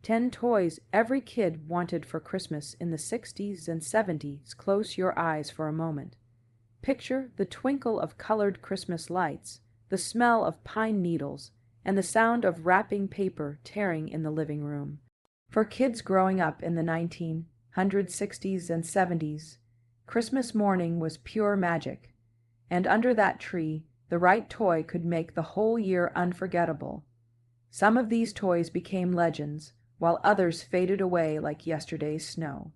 10 toys every kid wanted for Christmas in the 60s and 70s. Close your eyes for a moment. Picture the twinkle of colored Christmas lights, the smell of pine needles, and the sound of wrapping paper tearing in the living room. For kids growing up in the 1960s and 70s, Christmas morning was pure magic, and under that tree, the right toy could make the whole year unforgettable. Some of these toys became legends, while others faded away like yesterday's snow.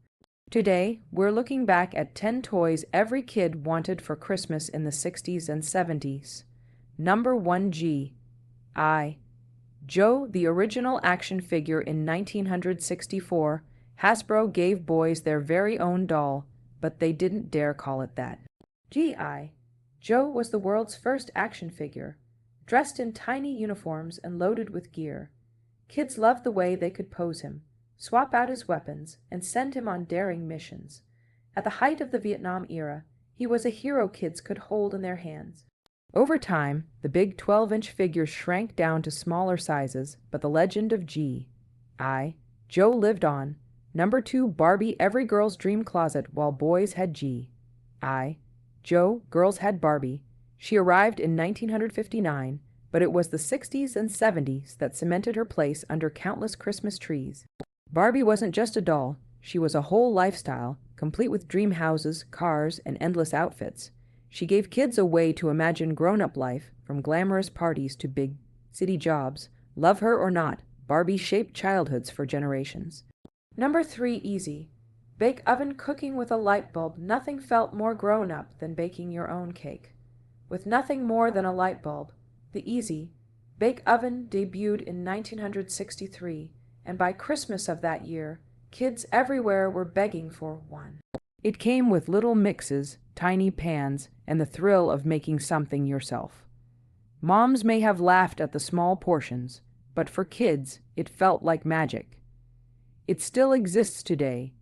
Today, we're looking back at 10 toys every kid wanted for Christmas in the 60s and 70s. Number 1 G. I. Joe, the original action figure in 1964, Hasbro gave boys their very own doll, but they didn't dare call it that. G.I. Joe was the world's first action figure, dressed in tiny uniforms and loaded with gear. Kids loved the way they could pose him, swap out his weapons, and send him on daring missions. At the height of the Vietnam era, he was a hero kids could hold in their hands. Over time, the big 12-inch figure shrank down to smaller sizes, but the legend of G.I. Joe lived on. Number 2 Barbie, every girl's dream closet, while boys had G.I. Joe, girls had Barbie. She arrived in 1959, but it was the 60s and 70s that cemented her place under countless Christmas trees. Barbie wasn't just a doll, she was a whole lifestyle, complete with dream houses, cars, and endless outfits. She gave kids a way to imagine grown-up life, from glamorous parties to big city jobs. Love her or not, Barbie shaped childhoods for generations. Number 3 Easy. Bake oven cooking with a light bulb. Nothing felt more grown-up than baking your own cake. With nothing more than a light bulb, the Easy Bake Oven debuted in 1963, and by Christmas of that year, kids everywhere were begging for one. It came with little mixes, tiny pans, and the thrill of making something yourself. Moms may have laughed at the small portions, but for kids, it felt like magic. It still exists today,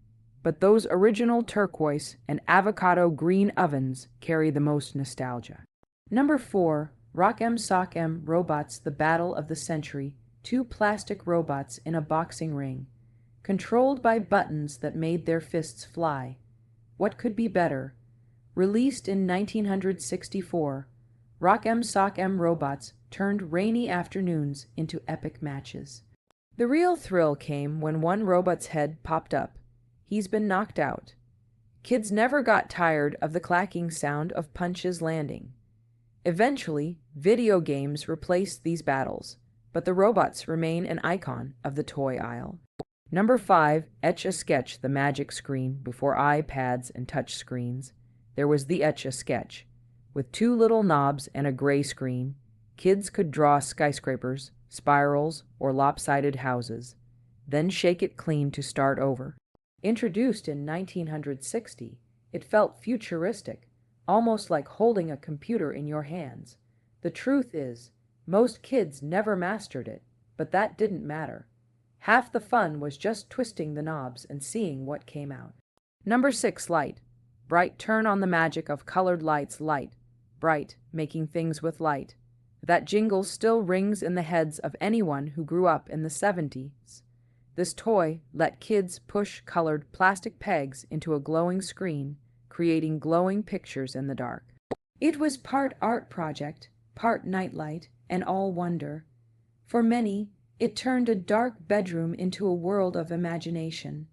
but those original turquoise and avocado green ovens carry the most nostalgia. Number 4 Rock'em Sock'em Robots, the Battle of the Century. 2 plastic robots in a boxing ring, controlled by buttons that made their fists fly. What could be better? Released in 1964, Rock'em Sock'em Robots turned rainy afternoons into epic matches. The real thrill came when one robot's head popped up. He's been knocked out. Kids never got tired of the clacking sound of punches landing. Eventually, video games replaced these battles, but the robots remain an icon of the toy aisle. Number 5 Etch-a-Sketch, the magic screen. Before iPads and touch screens, there was the Etch-a-Sketch. With 2 little knobs and a gray screen, kids could draw skyscrapers, spirals, or lopsided houses, then shake it clean to start over. Introduced in 1960, it felt futuristic, almost like holding a computer in your hands. The truth is, most kids never mastered it, but that didn't matter. Half the fun was just twisting the knobs and seeing what came out. Number 6 Light-Brite. Turn on the magic of colored lights. Light-Brite, making things with light. That jingle still rings in the heads of anyone who grew up in the 70s. This toy let kids push colored plastic pegs into a glowing screen, creating glowing pictures in the dark. It was part art project, part nightlight, and all wonder. For many, it turned a dark bedroom into a world of imagination.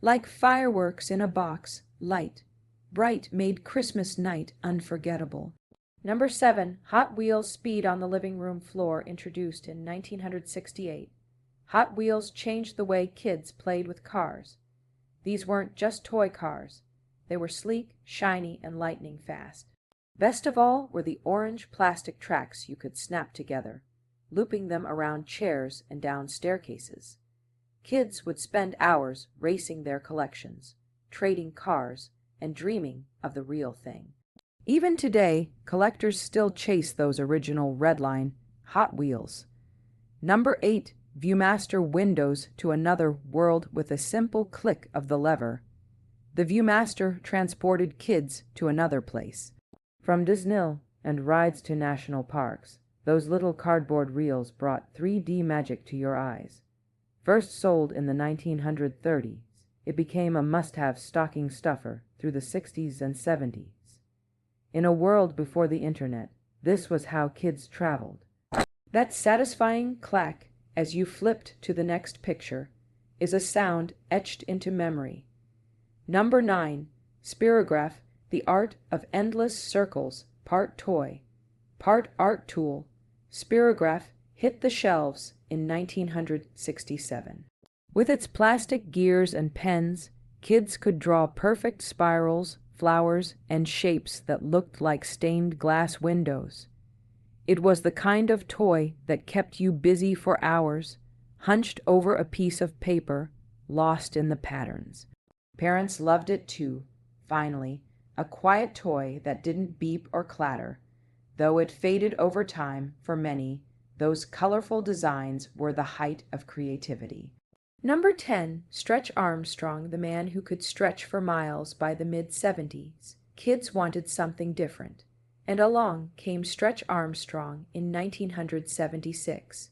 Like fireworks in a box, Light-Brite made Christmas night unforgettable. Number 7 Hot Wheels Speed on the living room floor. Introduced in 1968. Hot Wheels changed the way kids played with cars. These weren't just toy cars. They were sleek, shiny, and lightning fast. Best of all were the orange plastic tracks you could snap together, looping them around chairs and down staircases. Kids would spend hours racing their collections, trading cars, and dreaming of the real thing. Even today, collectors still chase those original redline Hot Wheels. Number 8 Viewmaster windows to another world with a simple click of the lever. The Viewmaster transported kids to another place. From Disney and rides to national parks, those little cardboard reels brought 3D magic to your eyes. First sold in the 1930s, it became a must-have stocking stuffer through the 60s and 70s. In a world before the internet, this was how kids traveled. That satisfying clack as you flipped to the next picture is a sound etched into memory. Number 9. Spirograph, the art of endless circles, part toy, part art tool. Spirograph hit the shelves in 1967. With its plastic gears and pens, kids could draw perfect spirals, flowers, and shapes that looked like stained glass windows. It was the kind of toy that kept you busy for hours, hunched over a piece of paper, lost in the patterns. Parents loved it too. Finally, a quiet toy that didn't beep or clatter. Though it faded over time, for many, those colorful designs were the height of creativity. Number 10. Stretch Armstrong, the man who could stretch for miles by the mid-70s. Kids wanted something different, and along came Stretch Armstrong in 1976.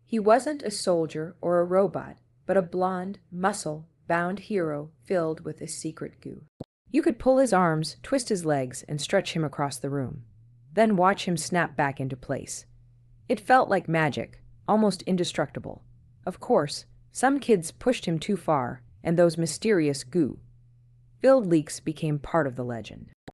He wasn't a soldier or a robot, but a blonde, muscle-bound hero filled with a secret goo. You could pull his arms, twist his legs, and stretch him across the room, then watch him snap back into place. It felt like magic, almost indestructible. Of course, some kids pushed him too far, and those mysterious goo-filled leaks became part of the legend.